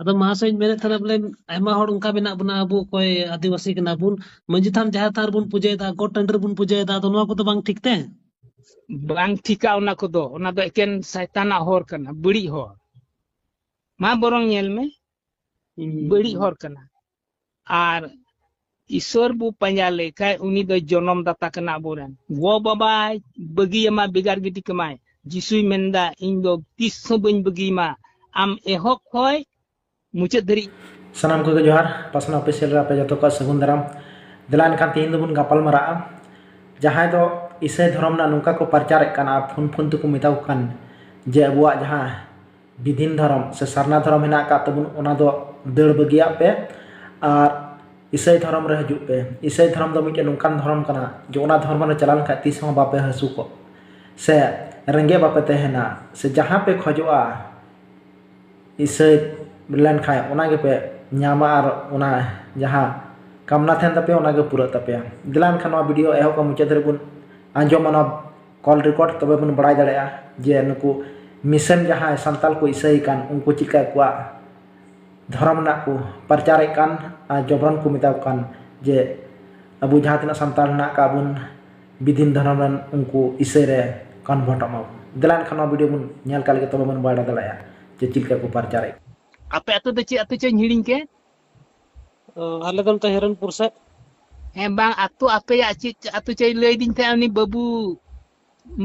ᱟᱫᱚ ᱢᱟᱥᱟᱧ ᱢᱮᱱᱮᱫ ᱛᱟᱦᱮᱱᱟ ᱵᱚᱞᱮ ᱟᱭᱢᱟ ᱦᱚᱲ ᱚᱱᱠᱟ ᱢᱮᱱᱟᱜ ᱵᱚᱱᱟ ᱟᱵᱚ ᱚᱠᱚᱭ ᱟᱹᱫᱤᱵᱟᱹᱥᱤ ᱠᱟᱱᱟ ᱵᱚᱱ ᱢᱟᱺᱡᱷᱤ ᱛᱷᱟᱱ ᱡᱟᱦᱮᱨ ᱛᱷᱟᱱ ᱨᱮᱵᱚᱱ ᱯᱩᱡᱟᱹᱭᱮᱫᱟ ᱜᱚᱴ ᱴᱟᱺᱰᱤ ᱨᱮᱵᱚᱱ ᱯᱩᱡᱟᱹᱭᱮᱫᱟ ᱟᱫᱚ ᱱᱚᱣᱟ ᱠᱚᱫᱚ ᱵᱟᱝ ᱴᱷᱤᱠ ᱛᱮ? ᱵᱟᱝ ᱴᱷᱤᱠᱟ ᱚᱱᱟ ᱠᱚᱫᱚ, ᱚᱱᱟ ᱫᱚ ᱮᱠᱮᱱ ᱥᱟᱭᱛᱟᱱᱟᱜ ᱦᱚᱨ ᱠᱟᱱᱟ, ᱵᱟᱹᱲᱤᱡ ᱦᱚᱨ᱾ ᱢᱟ ᱵᱚᱨᱚᱝ ᱧᱮᱞ ᱢᱮ, ᱵᱟᱹᱲᱤᱡ ᱦᱚᱨ ᱠᱟᱱᱟ᱾ ᱟᱨ ᱤᱥᱥᱚᱨ ᱵᱚ ᱯᱟᱸᱡᱟ ᱞᱮᱠᱷᱟᱡ ᱩᱱᱤ ᱫᱚ ᱡᱚᱱᱚᱢ ᱫᱟᱛᱟ ᱠᱟᱱᱟ ᱟᱵᱚᱨᱮᱱ᱾ ᱜᱚ ᱵᱟᱵᱟᱭ ᱵᱟᱹᱜᱤᱭᱟᱢᱟ ᱵᱮᱜᱟᱨ ᱜᱤᱰᱤ ᱠᱟᱢᱟᱭ, ᱡᱤᱥᱩᱭ ᱢᱮᱱᱫᱟ ᱤᱧ ᱫᱚ ᱛᱤᱥ ᱦᱚᱸ ᱵᱟᱹᱧ ᱵᱟᱹᱜᱤᱭᱟᱢᱟ, ᱟᱢ ᱮᱦᱚᱵ ᱠᱷᱚᱡ ᱢᱩᱪᱟᱹᱫ ᱫᱷᱟᱹᱨᱤᱡ᱾ ᱥᱟᱱᱟम ᱠᱚᱜᱮ ᱡᱚᱦᱟᱨ, ᱯᱟᱥᱱᱟ ᱚᱯᱷᱤᱥᱤᱭᱟᱞ ᱨᱮ ᱟᱯᱮ ᱡᱚᱛᱚ ᱠᱚ ᱥᱟᱹᱜᱩᱱ ᱫᱟᱨᱟᱢ᱾ ᱫᱮᱞᱟ ᱮᱱᱠᱷᱟᱱ ᱛᱮᱦᱮᱧ ᱫᱚᱵᱚᱱ ᱜᱟᱯᱟᱞ ᱢᱟᱨᱟᱜᱼᱟ ᱡᱟᱦᱟᱸᱭ ᱫᱚ ᱤᱥᱟᱹᱭ ᱫᱷᱚᱨᱚᱢ ᱨᱮᱱᱟᱜ ᱱᱚᱝᱠᱟ ᱠᱚ ᱯᱟᱨᱪᱟᱨᱮᱫ ᱠᱟᱱᱟ, ᱯᱷᱳᱱ ᱯᱷᱳᱱ ᱛᱮᱠᱚ ᱢᱮᱛᱟ ᱠᱚ ᱠᱟᱱ ᱡᱮ ᱟᱵᱚᱣᱟᱜ ᱡᱟᱦᱟᱸ ᱵᱤᱫᱷᱤᱱ ᱫᱷᱚᱨᱚᱢ ᱥᱮ ᱥᱟᱨᱱᱟ ᱫᱷᱚᱨᱚᱢ ᱦᱮᱱᱟᱜ ᱟᱠᱟᱫ ᱛᱟᱵᱚᱱ ᱚᱱᱟ ᱫᱚ ᱫᱟᱹᱲ ᱵᱟᱹᱜᱤᱭᱟᱜ ᱯᱮ ᱟᱨ ᱤᱥᱟᱹᱭ ᱫᱷᱚᱨᱚᱢ ᱨᱮ ᱦᱤᱡᱩᱜ ᱯᱮ᱾ ᱤᱥᱟᱹᱭ ᱫᱷᱚᱨᱚᱢ ᱫᱚ ᱢᱤᱫᱴᱮᱱ ᱱᱚᱝᱠᱟᱱ ᱫᱷᱚᱨᱚᱢ ᱠᱟᱱᱟ ᱡᱮ ᱚᱱᱟ ᱫᱷᱚᱨᱢᱚ ᱨᱮ ᱪᱟᱞᱟᱣ ᱞᱮᱱᱠᱷᱟᱱ ᱛᱤᱥ ᱦᱚᱸ ᱵᱟᱯᱮ ᱦᱟᱹᱥᱩ ᱠᱚᱜ ᱥᱮ ᱨᱮᱸᱜᱮᱡ ᱵᱟᱯᱮ ᱛᱟᱦᱮᱱᱟ, ᱥᱮ ᱡᱟᱦᱟᱸ ᱯᱮ ᱠᱷᱚᱡᱚᱜᱼᱟ ᱤᱥᱟᱹᱭ ᱞᱮᱱᱠᱷᱟᱡ ᱚᱱᱟ ᱜᱮᱯᱮ ᱧᱟᱢᱟ ᱟᱨ ᱚᱱᱟ ᱡᱟᱦᱟᱸ कामना तहन तपे ओनागे पूरा तपे। दिला एनखान नोआ वीडियो एहब का मुचाद रे बुन आंजोम ना कॉल रिकॉर्ड तबे बुन बड़ाय दाड़ेया जे नुकु मिशन जहां संताल को इसई कान उनको चिका कुआ धर्म ना को प्रचार कान आ जबरन को मिता कान जे अबु जहां तना संताल ना का बुन विधिन धर्म रन उनको इसई रे कन्वर्ट मा। दिला एनखान नोआ वीडियो बुन नेल काल के तबे बुन बड़ा दाड़ेया जे चिका को प्रचार आपे अतो दे चे अतो चे हिड़िंग के आले दम हिरणपुर से हैं बांग अतो आपे या चे अतो चे लई दिन थे उनी बाबू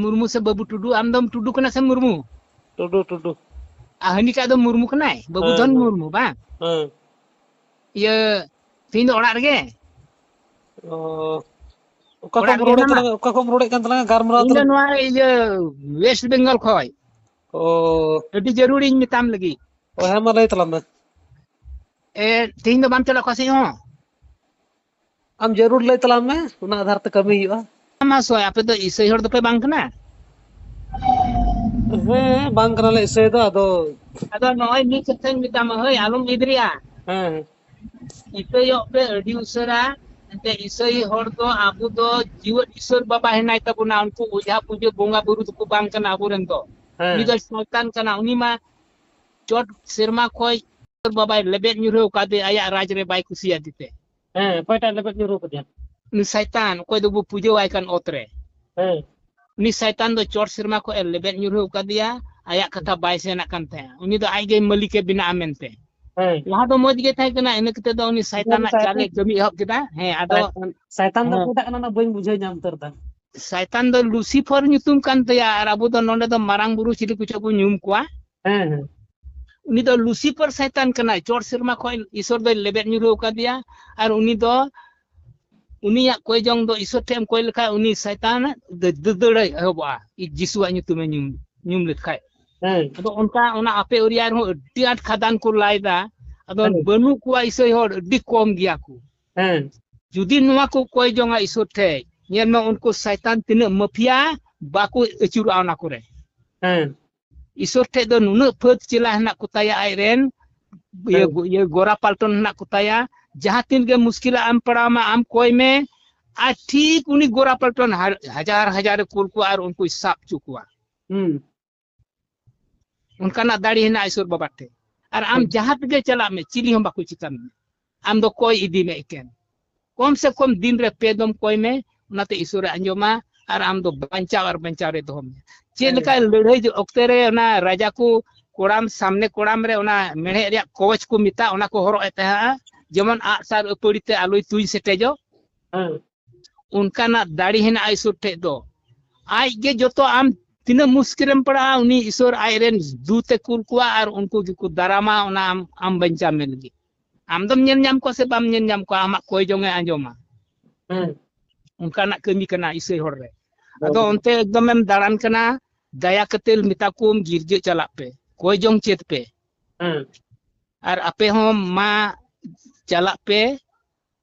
मुर्मू से बाबू टुडू आमदम टुडू कना से मुर्मू टुडू टुडू हनी का दो मुर्मू कनाय बाबू धन मुर्मू बा ये तीन ओड़ा रगे ओका को रोड़े तला ओका को रोड़े कान तला गारमरा इन नोआ ये वेस्ट बंगाल खोय ओ अभी जरूरी मिताम लगी ओ है मा लई तला में ए तीन दो बाम चला खसी हो आम जरूर लई तला में उना आधार ते कमी हुआ मा सोय आपे तो इसई हर दो पे बांग कना हे बांग कना ले इसई दो अदो नोय मी कथन मिताम होय आलम इदरिया इसई पे अडी उसरा ते इसई हर दो आबू दो जीव ईश्वर बाबा हेनाय तबुना उनको ओझा पूजे बोंगा बुरु को बांग कना आबुरन दो उनी दो शैतान कना उनी मा चोट सिरमा खोय बाबा लेबेट न्यूरो कादे आया राज रे बाय कुसिया दिते पैटा लेबेट न्यूरो कदिया नि शैतान कोई दो पूजे वाय कान ओतरे नि शैतान दो चोट सिरमा को लेबेट न्यूरो कादिया आया कथा बाय सेना कान थे उनी दो आइगे मलिके बिना आमेनते लहा दो मज गे थाय कना इन कते दो उनी शैतान चाले कमी हब केदा हे आदो शैतान दो कोटा कना ना बइन बुझाय जाम तरदा शैतान दो लूसीफर nyutum kan तया आर अबो दो नोंडे दो मारांग बुरु चिली कुछ बु न्यूम कोआ उनी दो लूसीफर शैतान कना चोट सिरमा खोय ईश्वर दो लेबेट न्यूरो कादिया आर उनी दो उनिया कोई जोंग दो ईश्वर टेम कोई लखा उनी शैतान ददड़े हबा जिसुआ nyutum न्यूम लेखाय अदो उनका ओना आपे ओरिया हो अड्डी आट खादान को लायदा अदो बनु कुआ ईश्वर हर अड्डी कम गिया को जुदी नुआ को कोई जोंगा ईश्वर थे ñel ma उनको शैतान तिना माफिया बाको अचुर आना करे ईश्वर थे दो नुना फत चिला हना कुताया आइरेन ये गोरा पाल्टन हना कुताया जहां तीन के मुश्किल आम पड़ा मा आम कोई में आ ठीक उनी गोरा पाल्टन हजार हजार कुल को आर उनको साप चुकुआ उनका ना दाड़ी हना ईश्वर बाबा थे और आम जहां के चला में चिली हम बाको चिकन में आम दो कोई इदी में इकेन कम से कम दिन रे पेदम कोई में उनाते ईश्वर अंजोमा और आम दो बंचा रे दो में चे लेका लड़ाई जो ओक्ते रे ना राजा को कोड़ाम सामने कोड़ाम रे ओना मेणे रे कोच को मिता ओना को हरो एते जेमन आ सार अपड़ीते आलोय तुई सेटेजो उनका ना दाड़ी हेना ईश्वर ठे दो आज के जतो आम तिना मुश्किलम पड़ा उनी ईश्वर आइरेन दूते कुल कुआ और उनको को दारामा ओना आम बंचा में लगी आमदम ñen ñam ko se bam ñen ñam ko amak koy jonge anjoma उनका ना कमी कना इसई हर रे अदो onte एकदम एम दाड़ान कना दया कतेल मिता कोम गिरजे चला पे कोई जोंग चेत पे और आपे हम मा चला पे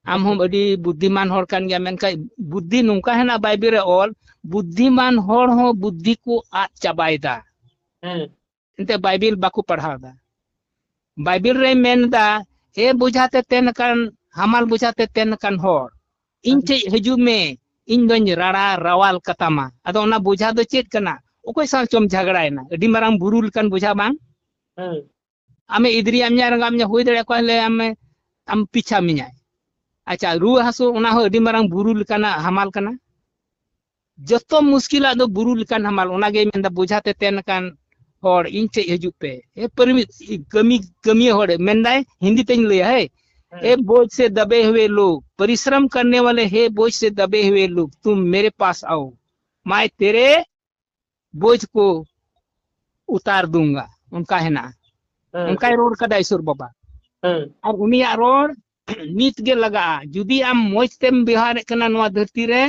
आम हम अडी बुद्धिमान हर कान गया मेनका बुद्धि नुका है ना बाइबल रे ऑल बुद्धिमान हर हो बुद्धि को आ चाबायदा एंते बाइबल बाको पढ़ादा बाइबल रे मेनदा ए बुझाते तेन कान हमाल बुझाते तेन कान हर इन टे हजू में इन दोन राड़ा रावाल कतामा अदो ओना बुझा दो चेत कना ओकोय सा चम झगड़ायना अडी मारांग बुरुल कान बुझा बांग आमे इदरी आमया रंगामया हुई दड़े को ले आम पीछा मिया अच्छा रुआ हासो उना हो अडी मारंग बुरु लकाना हमाल कना जतो मुश्किला दो बुरु लकान हमाल उना गे मेंदा बुझाते तेन कान हर इन ठे हजूप पे ए परमिट कमी हर मेंदाय हिंदी तेन लया है ए बोझ से दबे हुए लोग परिश्रम करने वाले हे बोझ से दबे हुए लोग तुम मेरे पास आओ मैं तेरे बोझ को उतार दूंगा उनका है ना उनका रोड का दाइसुर बाबा और उनिया रोड नीत गे लगा जुदी आम मोज तेम बिहार कना नवा धरती रे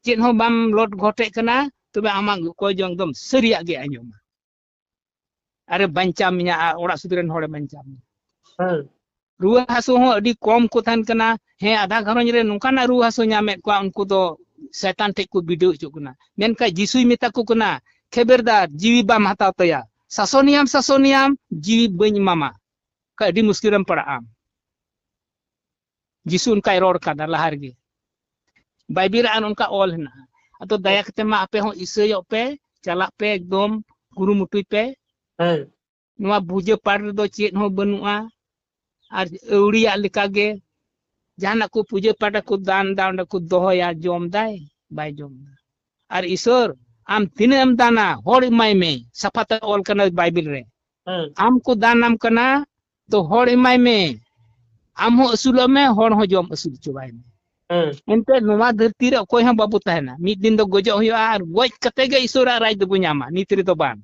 चेन हो बाम लोट घोटे कना तबे आमाग को जों दम सरिया गे आंजोम अरे बंचा मिया ओड़ा सुदरेन होड़े बंचा रुआ हासो हो अडी कम को थान कना हे आधा घरज रे नोकाना रुआ हासो ᱧᱟᱢᱮᱫ ᱠᱚᱣᱟ उनको दो शैतान ठेक को बिडियो चुक कना मेनका जिसुई मेता को कना खेबेरदार जीवी बाम हताव तया सासोनियाम जीवी बኝ मामा का अडी मुश्किलम पड़ा आम जिसु उनका रोड का लहार गे बाइबिल आन उनका ऑल है ना तो दया कते मा आपे हो इसयो पे चला पे एकदम कुरुमुटुई पे नवा बुजे पार दो चेत हो बनुआ और औड़िया लिका गे जहाना को पूजे पाठ को दान दान को दोहया जोम दाय बाय जोम और ईश्वर आम तीने एम दाना होड़ इमाय में सफाता ऑल कना बाइबिल रे आम को दान नाम कना तो होड़ इमाय में आम हो असुल में होड़ हो जोम असुल चुबाय में एनते नवा धरती रे कोई हम बाबू तहना मिद दिन दो गजो हुआ और गज कते गे ईश्वर राज दो बुझामा नितरी तो बान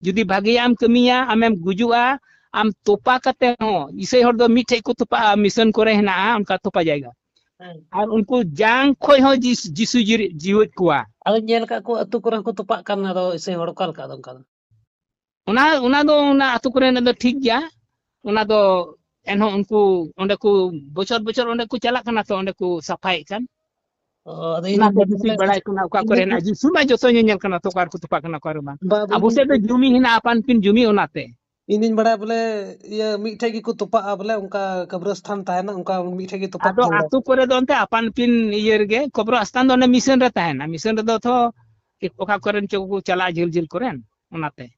जुदी भागी आम कमिया आमेम गुजुआ आम तोपा कते हो इसे हर दो मिठे को तोपा मिशन करे है ना उनका तोपा जाएगा और उनको जांग खोय हो जिसु जीवित कुआ अल नेल का को अतु को को तोपा करना दो इसे हड़ काल का दो उना अतु करे ना दो ठीक गया उना दो एनहो उनको ओंडे को बचर ओंडे को चला कना तो ओंडे को सफाई कन उना दो जिसु बड़ाई कना उका करे ना जिसु मा जतो नेल कना तो कार को तोपा कना कर मा अब से तो जुमी हिना अपन पिन जुमी ओनाते इन बड़ा बोले ये मिठे की को तोपा बोले उनका कब्रस्थान ताहना उनका मिठे की तोपा आदो आतु करे दो अंते अपन पिन इयर गे कब्रस्थान दो ने मिशन रे ताहना मिशन रे दो थो ओका करन चो को चला झिल करेन ओनाते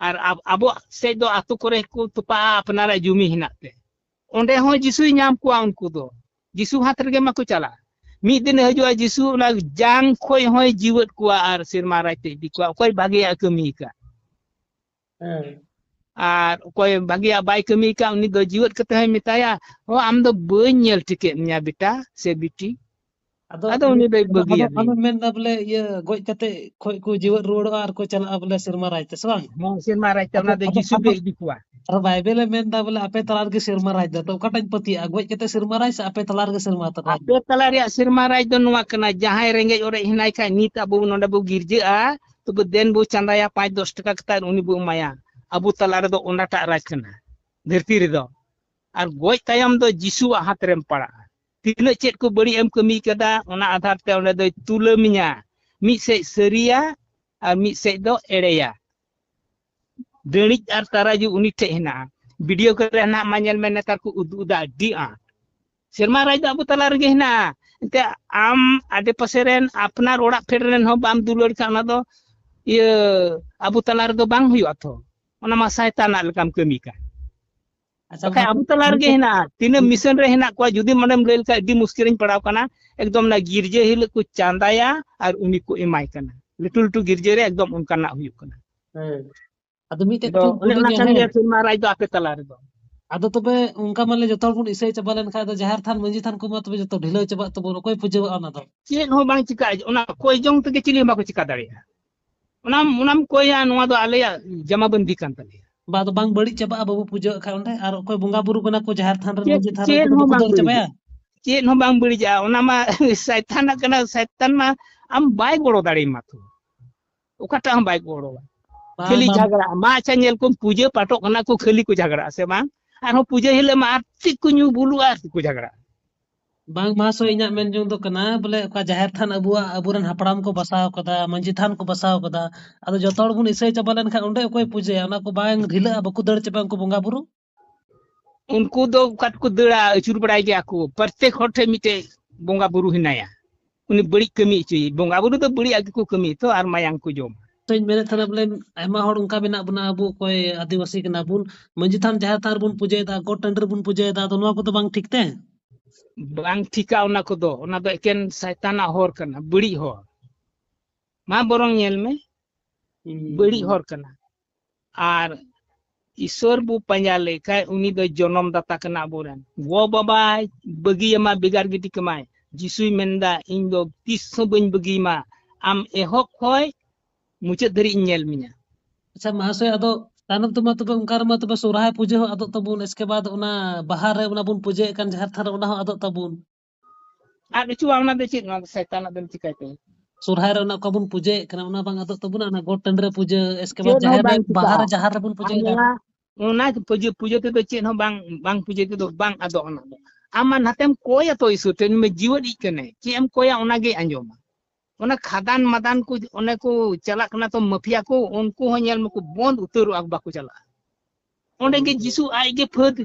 और अब से दो आतु करे को तोपा अपनारा जुमी हिनाते ओंडे हो जिसु नाम को उनको दो जिसु हाथ रे मा को चला मी दिन हजुआ जिसु ना जांग खोय होय जीवत को आर सिरमा राइते दिकवा कोई भागे कमी का और कोई भागिया बाई कमी का उनी दो जीवत कते है मिताया हो आम दो बញटिके मिया बेटा से बिटी अदो उनी दो बगिया हम मेन बोले ये गोज कते खोय को जीवत रोड और को चला बोले सिरमा राइते सवांग हां सिरमा राइते ना दे जिसु बे दिकुआ और बाइबल मेन दा बोले आपे तलार के सिरमा राइते तो कटाñ पति गोज कते सिरमा राइ से आपे तलार के सिरमा ता आपे तलार या सिरमा राइ दो नुआ कना जहां रेंगे ओरे हिनाय का नीत अबु नोंडे बु गिरजेआ तो बु देन बु चंदाया 5-10 टका कता उनी बु माया अबू तलार दो ओनाटा राज कना धरती रे दो और गोज तायम दो जिसु हाथ रेम पड़ा तीन चेत को बड़ी एम कमी कदा ओना आधार ते ओने दो तुलमिया मी से सरिया और मी से दो एड़ेया दणिज और ताराजू उनी ठे हेना वीडियो करे ना मानेल में नेतार को उदा डी आ शर्मा राज अबू तलार गे हेना ते आम आडे पसेरेन अपना ओड़ा फेडरेन हो बाम दुलर का ना दो ये अबू तलार दो बांग हुआ थो ओना मा शैतान अलकाम कमी का अच्छा अबू तलार गे हेना तीन मिशन रे हेना को जुदी मनेम लेल का दी मुश्किल पड़ाव कना एकदम ना गिरजे हिल को चांदाया और उनी को एमाय कना लिटल टू गिरजे रे एकदम उनका ना हुई कना अदो मी ते ना कन गे सिरमा राज दो आपे तलार दो अदो तबे उनका माने जतो बुन इसे चबालन खा दो जहर थान मंजी थान को मत तबे जतो ढिलो चबा तबो कोई पूजे ओना दो चेन हो बांग चिका ओना कोई जोंग तके चिली बाको चिका दाड़िया उनाम कोई नवा दो आले जमाबंदी कान तले बाद बांग बड़ी चबा बाबू पूजा खा ओंडे और कोई बंगा बुरु कना को जहर थान रे मंजी थान रे को दर चबाया चेन हो बांग बड़ी जा ओना मा शैतान कना शैतान मा आम बाय गोड़ो दाड़ी माथो ओकाटा हम बाय गोड़ो खाली झगड़ा मा अच्छा नेल को पूजा पाटो कना को खाली को झगड़ा से बांग और हो पूजा हिले मा आरती को न्यू बुलु आर को झगड़ा बांग मासो इना मेन जों दो कना बोले का जहर थान अबुरन हपड़ाम को बसाव कदा मंजी थान को बसाव कदा अदो जतोड़ बुन इसे चबालन खा ओंडे कोई पूजे ओना को बांग ढिला बकु दड़ चबा को बंगा बुरु उनको दो कट को दड़ा अचुर बड़ाई गया को प्रत्येक हटे मिटे बंगा बुरु हिनाया उनी बड़ी कमी चई बंगा बुरु तो बड़ी आगे को कमी तो आर मायांग को जोम ᱛᱚᱧ ᱢᱮᱱᱮᱫ ᱛᱟᱦᱮᱱᱟ ᱵᱚᱞᱮ ᱟᱭᱢᱟ ᱦᱚᱲ ᱚᱱᱠᱟ ᱢᱮᱱᱟᱜ ᱵᱚᱱᱟ ᱟᱵᱚ ᱚᱠᱚᱭ ᱟᱹᱫᱤᱵᱟᱹᱥᱤ ᱠᱟᱱᱟ ᱵᱚᱱ ᱢᱟᱺᱡᱷᱤ ᱛᱷᱟᱱ ᱡᱟᱦᱮᱨ ᱛᱷᱟᱱ ᱨᱮᱵᱚᱱ ᱯᱩᱡᱟᱹᱭᱮᱫᱟ ᱜᱚᱴ ᱴᱟᱺᱰᱤ ᱨᱮᱵᱚᱱ ᱯᱩᱡᱟᱹᱭᱮᱫᱟ ᱟᱫᱚ ᱱᱚᱣᱟ ᱠᱚᱫᱚ ᱵᱟᱝ ᱴᱷᱤᱠ ᱛᱮ bang tika ona kodo ona do eken saitana hor kana buri hor ma borong nyel me buri hor kana ar isor bu panjale kai uni do jonom data kana boran wo baba bagi ama bigar giti kemai jisui menda indo tiso ben bagi ma am ehok hoy mucet dari nyel minya अच्छा महाशय अदो तानम तुमा तबे उनका रमा तबे सोराय पूजे हो अदो तबुन इसके बाद उना बाहर रे उना बुन पूजे कन जहर थार उना हो अदो तबुन ar itu ona de chit na saitana den tikai te सोराय रे उना का बुन पूजे कना उना बांग अदो तबुन ना गोट टंडरे पूजे इसके बाद chen ho जहर में bang tika बाहर जहर रे बुन पूजे का ona puja puja te do chen ho bang puja te do bang ado ona do aman hatem koya to isu ten me jiwat ikene ki em koya ona ge anjoma ona khadan madan ku one ku chalak kana to mafia ku unku ho nyel mako bond utaru ak baku chala onde ge jisu ai ge phod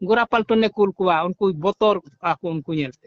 gora paltone kul kuwa unku botor aku unku nyelte